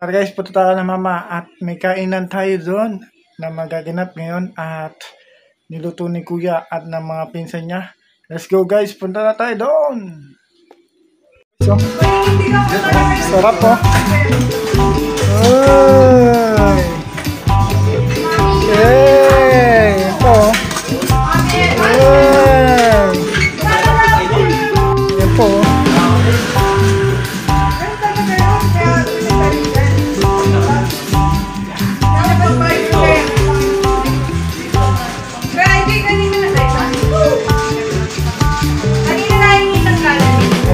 Guys, punta tayo na mama at may kainan tayo doon na magaganap ngayon at niluto ni kuya at ng mga pinsan niya. Let's go guys, punta na tayo doon. So, sarap po. Ito. Yan po.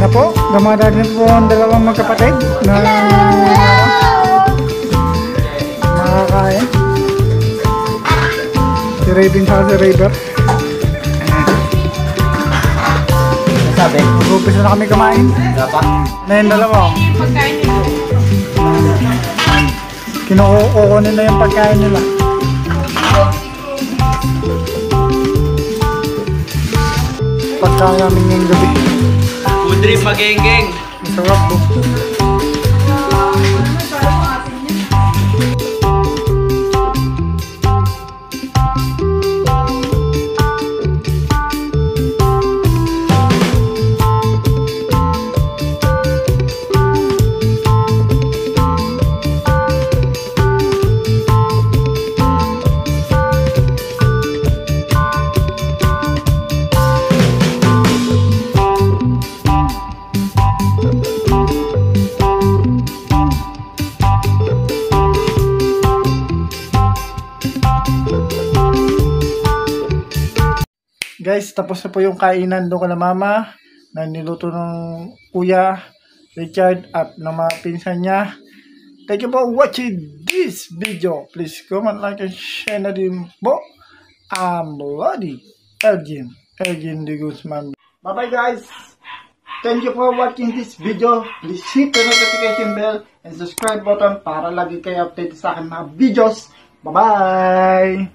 Ano po? Dumadaan po ang dalawang magkapatid na makakain. Si Raven sa si Raver. Sabi? Mag-upisa na kami kumain. Dapat? Na yung dalawa. Kinukukunin na yung pagkain nila. Pagkain namin ngayong gabi. Food trip magengeng. Masarap po. Guys, tapos na po yung kainan doon kala mama na niluto ng kuya Richard at ng mga pinsan niya. Thank you for watching this video. Please comment, like, and share na din po. Lodi Elgin de Guzman. Bye bye guys. Thank you for watching this video. Please hit the notification bell and subscribe button para lagi kayo update sa akin mga videos. Bye bye.